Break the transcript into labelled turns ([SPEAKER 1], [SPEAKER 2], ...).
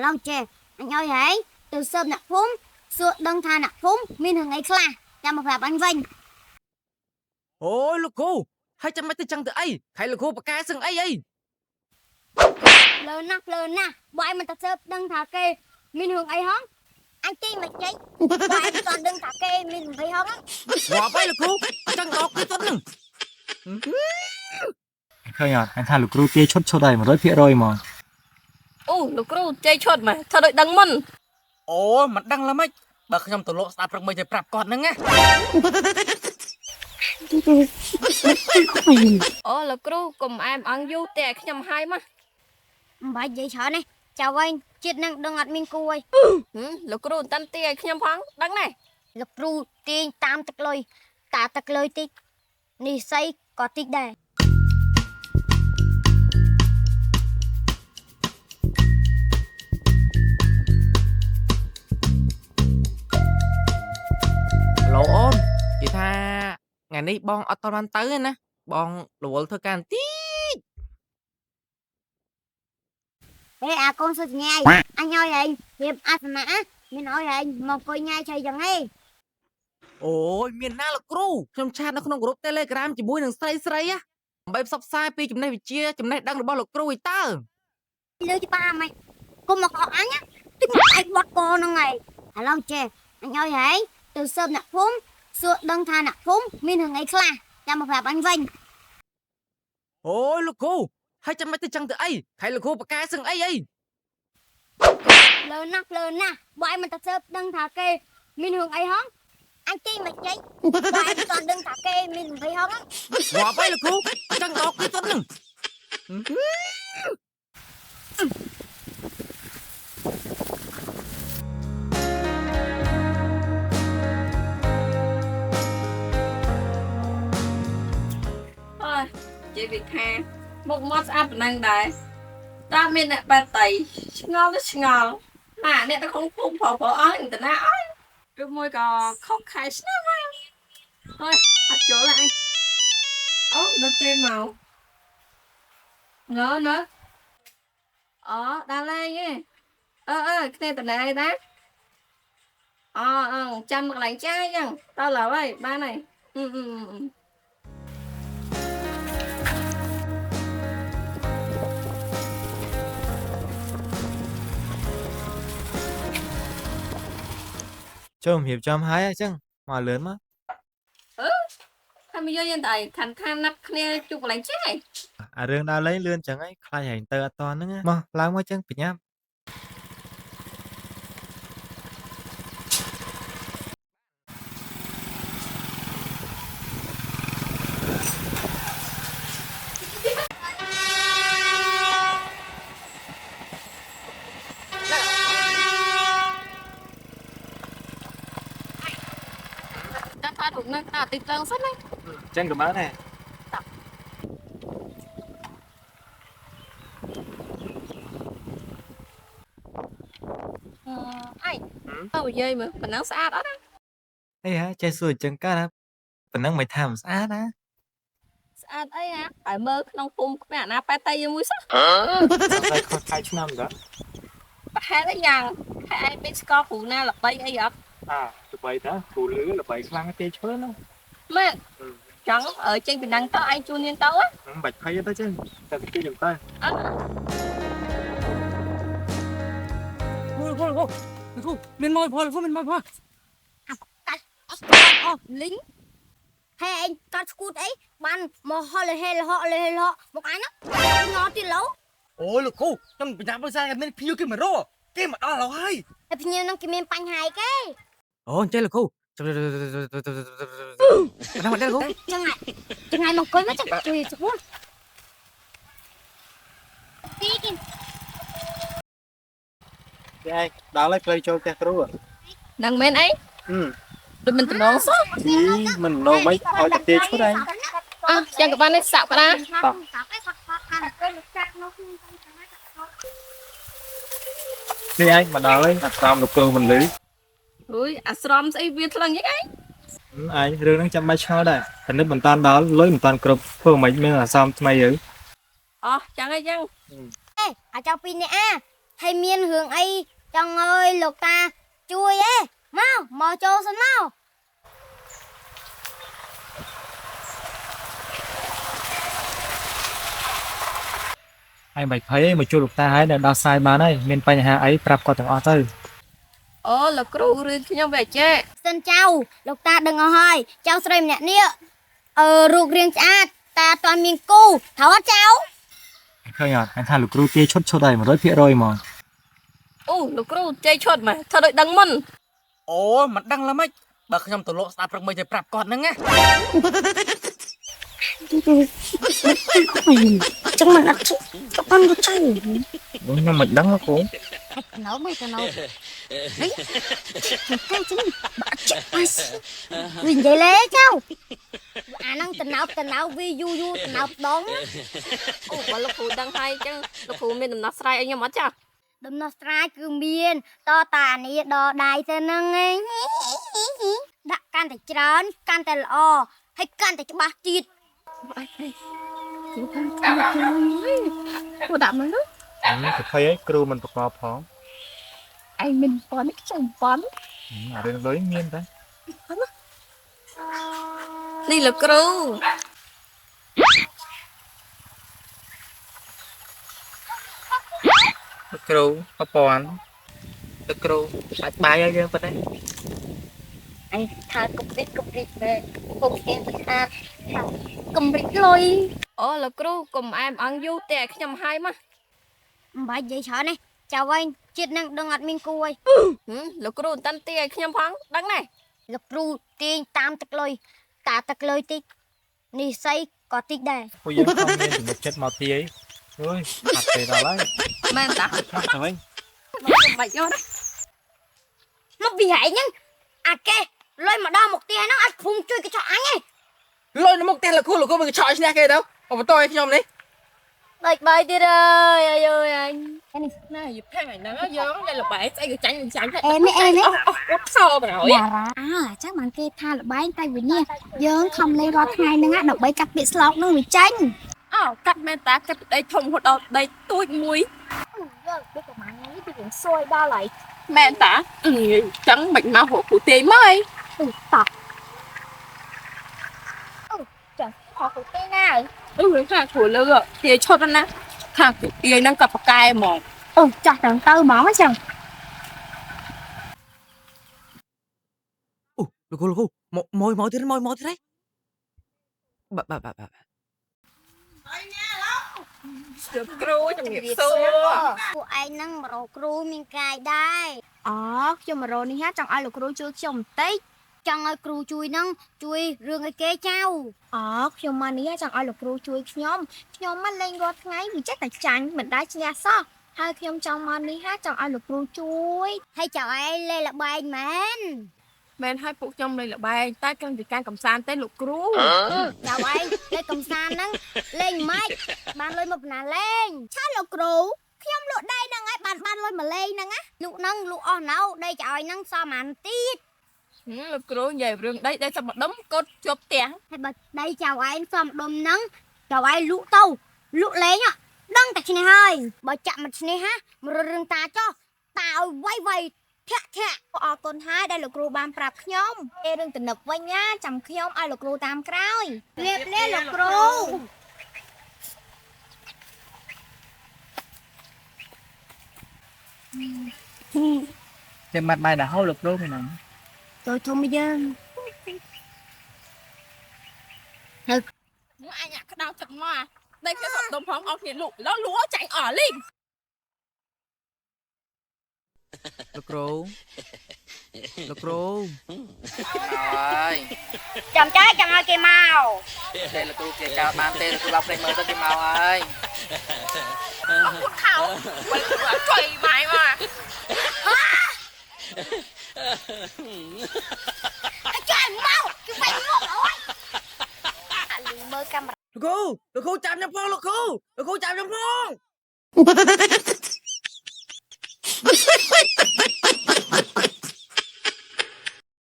[SPEAKER 1] ឡូវចេះអញឲ្យហើយទៅសើបអ្នកភូមិសួរដឹងថាអ្នកភូមិមានរឿងអីខ្លះចាំមកប្រាប់អញវិញ
[SPEAKER 2] អូយលោកគ្រូហើយចាំមិនទៅចឹងទៅអីខៃលោកគ្រូបកកែសឹងអី
[SPEAKER 1] លើណាស់បើឯងមិនទៅសើបដឹងថាគេមានរឿងអីហងអញទីមិនចេញបើឯងមិនដឹងថាគេមានរឿងអីហង
[SPEAKER 2] ងាប់ហើយលោកគ្រូចឹងដកគេទៅនឹង
[SPEAKER 3] ឃើញអត់anhថាលោកគ្រូទាយឈុតហើយ 100% ហ្មង
[SPEAKER 4] អូលោកគ្រូជ័យឈុតមកធ្វើដូចដឹងមុន
[SPEAKER 2] អូមិនដឹងឡើយម៉េចបើខ្ញុំទៅលោកស្ដាប់ព្រឹកមិនទៅប្រាប់គាត់ហ្នឹងណា
[SPEAKER 4] អូលោកគ្រូកុំអែមអងយូរតែខ្ញុំហើយមក
[SPEAKER 1] មិនបាច់និយាយច្រើនទេចៅវិញជាតិនឹងដឹងអត់មានគូអី
[SPEAKER 4] លោកគ្រូតាន់ទីឲ្យខ្ញុំផងដឹងទេ
[SPEAKER 1] លោកគ្រូទាញតាមទឹកលុយតាទឹកលុយតិចនិស័យក៏តិចដែរ
[SPEAKER 2] ឡូអូននិយាយថាថ្ងៃនេះបងអត់តបានទៅទេណាបងរវល់ធ្វើការបន្តិច
[SPEAKER 1] ហេអាកូនសុទ្ធញ៉ៃអញឲ្យឯងរៀបអាសនៈមានឲ្យឯងមកអង្គុយញ៉ៃឆៃចឹងហេ
[SPEAKER 2] អូយមានណាលោកគ្រូខ្ញុំឆាតនៅក្នុងក្រុម Telegram ជាមួយនឹងស្រីណាដើម្បីផ្សព្វផ្សាយពីចំណេះវិជ្ជាចំណេះដឹងរបស់លោកគ្រូឯតើ
[SPEAKER 1] លើច្បាស់ហ្មងគុំមកខកអញតិចមកឯងបត់កហ្នឹងហើយឥឡូវចេះអញឲ្យហើយទៅសើបអ្នកភូមិសួរដឹងថាអ្នកភូមិមានរឿងអីខ្លះចាំមកប្រាប់អញវិញ
[SPEAKER 2] អូយលោកគ្រូហើយចាំមិនទៅចឹងទៅអីខៃលោកគ្រូបកកែសឹងអី
[SPEAKER 1] លើណាស់បើឯងមិនទៅសើបដឹងថាគេមានរឿងអីហងអញទីមិនចេញបើឯងមិនដឹងថាគេមានរឿងអីហង
[SPEAKER 2] ងាប់ហើយលោកគ្រូចឹងដកគេទៅនឹង
[SPEAKER 4] អើយជ័យវិខាមុខមាត់ស្អាតប៉ុណ្ណឹងដែរតើមានអ្នកបាត់តៃឆ្ងល់ទៅឆ្ងល់ណាអ្នកនៅក្នុងភូមិប្រុសអស់នឹងតាណាអើយឬមួយក៏ខុសខែឆ្នាំហើយហើយអត់ចូលហើយអូនៅទេមកណ៎អូដល់ហើយគ្នាតាណាដែរអូចាំកន្លែងចាយចឹងដល់ហើយបានហើយ
[SPEAKER 3] ចូលរៀបចំហើយអញ្ចឹងមកលឿនមក
[SPEAKER 4] ថាមកយកយើងទៅខានណាត់គ្នាជួបកន្លែងចាយ
[SPEAKER 3] អារឿងដើរលេងលឿនអញ្ចឹងឯងខ្លាចហែងទៅអត់តហ្នឹងមកឡើងមកអញ្ចឹងបញ្ញាប់
[SPEAKER 4] ចាំថារូបនឹងតាទីត្រង់សិនណា
[SPEAKER 3] អញ្ចឹងក៏បានដែរ
[SPEAKER 4] អញទៅនិយាយមើលប៉ុណ្ណឹងស្អាតអត់ណា
[SPEAKER 3] អីហ่าចេះសួរអញ្ចឹងកើតណាប៉ុណ្ណឹងមិនថាមិនស្អាតណា
[SPEAKER 4] ស្អាតអីហ่าឲ្យមើលក្នុងភូមិគ្មានអាណាប៉ែតៃមួយសោះ
[SPEAKER 3] សង្ស័យខុសខែឆ្នាំតា
[SPEAKER 4] ប្រហែលតែយ៉ាងហើយឯងមានស្គាល់គ្រូណាល្បីអីអត់
[SPEAKER 3] ល្បីតាគ្រូលឺល្បីខ្លាំងទេឈើហ្នឹង
[SPEAKER 4] មែនចង់ចេញពីហ្នឹងទៅឯងជួននាងទៅ
[SPEAKER 3] មិនបាច់ភ័យទៅចឹងតែទីខ្ញុំទៅ
[SPEAKER 2] លោកគ្រូមានមកផលមានមកផល
[SPEAKER 1] អូលីងហេឯងកាត់ស្គូតអីបានមកហលហេលហមកអញណាងល់ទីឡូ
[SPEAKER 2] អូយលោកគ្រូខ្ញុំបញ្ញាប់មើលសារមានភីគេមករកគេមកដល់ហើយ
[SPEAKER 1] តែភ្ញៀវនឹងគេមានបញ្ហាអីគេ
[SPEAKER 2] អូអញ្ចឹងលោកគ្រូចាំដល់លោកគ្រូ
[SPEAKER 1] ចឹងហើយមកអង្គុយមកចឹងជួយស្គូតទីគេ
[SPEAKER 3] ទេឯងដល់ហើយផ្លូវចូលផ្ទះគ្រូ
[SPEAKER 4] ហ្នឹងមែនអីដូចមិនតំណងសោះ
[SPEAKER 3] មិនណងមិនឲ្យតែទាឈុតឯង
[SPEAKER 4] ចឹងក៏បាននេះសាក់ក្តា
[SPEAKER 3] នេះឯងមកដល់ហើយអាស្រមលោកគ្រូមិនលឺ
[SPEAKER 4] អុយអាស្រមស្អីវាថ្លឹងយ៉ាងឯង
[SPEAKER 3] ឯងរឿងហ្នឹងចាំបាច់ឆ្ងល់ដែរតែនេះមិនតាន់ដល់លុយមិនតាន់គ្រប់ធ្វើមិនមានអាស្រមថ្មីទៅ
[SPEAKER 4] ចឹងអីចឹង
[SPEAKER 1] អាចៅពីរនាក់ hay miên hưởng ấy chồng ơi lục ta chui ấy mau mò trâu sân mau
[SPEAKER 3] ai mày thấy mà chui lục ta hái là đào sai mà đấy miền Tây nhà hà ấy prap qua từng ở tới
[SPEAKER 4] អូលោកគ្រូរឿងខ្ញុំវាចេះ
[SPEAKER 1] sân trâu lục ta đừng ở hơi trâu sợi nhẹ nia ruột riêng chát ta toàn miên cu tháo hết trâu
[SPEAKER 3] ឃើញអត់anhថាលោកគ្រូទាឈុតឈុតហើយ100%ហ្មង
[SPEAKER 4] អូលោកគ្រូចេះឈុតមកធ្វើដូចដឹងមុន
[SPEAKER 2] អូមិនដឹងឡើយម៉េចបើខ្ញុំទៅលោកស្ដាប់ព្រឹកមិនទៅប្រាប់គាត់ហ្នឹងណា
[SPEAKER 1] chẳng mà đặt cho con có chơi
[SPEAKER 3] ខ្ញុំមិនដឹងគ្រូ
[SPEAKER 1] nấu mày tao nấu đấy cái chứ bà chạy ai mình vậy lẽ cháu năng tình nào vi du tình nào đón
[SPEAKER 4] អូបើលោកគ្រូដឹងហើយអញ្ចឹងលោកគ្រូមានដំណោះស្រាយឲ្យខ្ញុំអត់ចា
[SPEAKER 1] đâm nó strike cứ miên to tà này đò đài thế nâng ấy đã can thể trơn can thể lò hay can thể cho ba chít
[SPEAKER 4] គ្រូដាក់មកនោះ
[SPEAKER 3] ទៅភ័យអីគ្រូមិនប្រកបផង
[SPEAKER 4] ឯងមិនប៉ុនខ្ញុំប៉ុន
[SPEAKER 3] អារឿងដូចមានតែ
[SPEAKER 4] នេះលោកគ្រូ
[SPEAKER 2] លោកគ្រូប្រព័ន្ធលោកគ្រូសាច់បាយឲ្យយើងប៉ុណ្ណេះ
[SPEAKER 1] anh thà cục rít về cục em thì thà cầm rít lôi
[SPEAKER 4] អូលោកគ្រូកុំអែមអងយូរតែខ្ញុំហើយមក
[SPEAKER 1] bà vậy sợ này chào anh chết năng đừng ngặt mình cùi
[SPEAKER 4] លោកគ្រូតាន់ទីឲ្យខ្ញុំផងដឹងណែ
[SPEAKER 1] lục ru tiên tam tật lôi tạ tật lôi tích nì xây có tích đây
[SPEAKER 3] ពួកយើងខំមានទំនុកចិត្តមកទីអីអើយអត់ទេដល់ហើយ
[SPEAKER 4] មែនតា
[SPEAKER 3] ខ្លះទៅវិញ
[SPEAKER 4] ខ្ញុំបាច់យកណា
[SPEAKER 1] nó bị hại nhá à kê lôi mà đo một tia nó ăn phun chui cái chó anh ấy
[SPEAKER 2] លុយនៅមុខផ្ទះលោកគ្រូមិនឆក់ឈ្នះគេទៅអូបន្តឲ្យខ្ញុំនេះ
[SPEAKER 1] bạch bày đi rồi ơi ơi anh
[SPEAKER 4] ណែយីផេងហ្នឹងយើងតែលបែស្អីក៏ចាញ់ចាញ់តែ
[SPEAKER 1] em ấy
[SPEAKER 4] អត់សោបហើយ
[SPEAKER 1] dạ ra à chắc bạn kê tha là bay tay với nha dương không lấy rót hai nữa á đọc bay cặp bị slot nó bị chanh
[SPEAKER 4] អោកាត់មែនតាកាត់ដីធំហត់ដល់ដីទួចមួយ
[SPEAKER 1] biết của bạn ấy thì cũng xôi đo lại
[SPEAKER 4] មែនតាចឹងមិនមកហូបគ្រូទេមកអី
[SPEAKER 1] tọt trời họ của cái nào
[SPEAKER 4] ខាងគ្រូលើទាឈុតណាខាងគ្រូទាហ្នឹងក៏ប្រកែហ្មង
[SPEAKER 1] chặt thằng tư mỏ hết chừng
[SPEAKER 2] អូលោកគ្រូមកទៀតមកទៀតហើយបាទ
[SPEAKER 4] លោកគ្រូជំរាបសួរ
[SPEAKER 1] của anh nâng mà rổ cru mình cài đây cho mà rổ này ha chẳng ai là cru chưa chồng tích chẳng ai cru chui nâng chui rương cái kế trao cho mà này chẳng ai là cru chui nhóm mà lên gót ngay vì chắc là chán mình đã nhà sao hai nhóm trong mà này ha chẳng ai là cru chui hay chào ai lên là bài mến
[SPEAKER 4] មែនឲ្យពួកខ្ញុំលេងល្បែងតែគឹងពីការកំសាន្តទេលោកគ្រូ
[SPEAKER 1] chào anh lên cầm san nâng lên mạch ban lôi một nà lên chắc là cru nhóm lụa đây nâng ấy ban lôi mà lên nâng á lụ nâng lụ o nâu đây chào anh nâng sao mà ăn tít
[SPEAKER 4] លោកគ្រូនិយាយរឿងដីតែសម្បដុំកូនជាប់ផ្ទះ
[SPEAKER 1] hay bật đây chào anh xong đom nắng chào anh lũ tàu lũ lấy nhá đăng tại trên này hơi bà chạm mặt trên này ha mà rừng ta cho tao quay vầy thẹ ở con hai đây là cừu ban prap nhóm e đừng tình nập quay nhá chầm nhóm ai là cừu tam cray liệp liệp là cừu
[SPEAKER 3] ចាំបាត់បាយដល់ហូរលោកគ្រូហ្នឹង
[SPEAKER 1] tôi thôi bây giờ
[SPEAKER 4] អញក្តៅទឹកមកដីគេសម្ដុំផងអស់គ្នាលក់លួចាញ់អស់លីង
[SPEAKER 2] លោកគ្រូហើយ
[SPEAKER 1] chầm trái chầm ơi kì màu
[SPEAKER 2] តែលោកគ្រូគេចោលបានទេលោកគ្រូឡប់ភ្លេចមើលទៅគេមកហើយ
[SPEAKER 4] ពុតខោបើជួយបាយមក
[SPEAKER 1] trời mau cứ phải ngốc rồi mơ camera
[SPEAKER 2] លោកគ្រូចាប់ខ្ញុំផងលោកគ្រូចាប់ខ្ញុំផង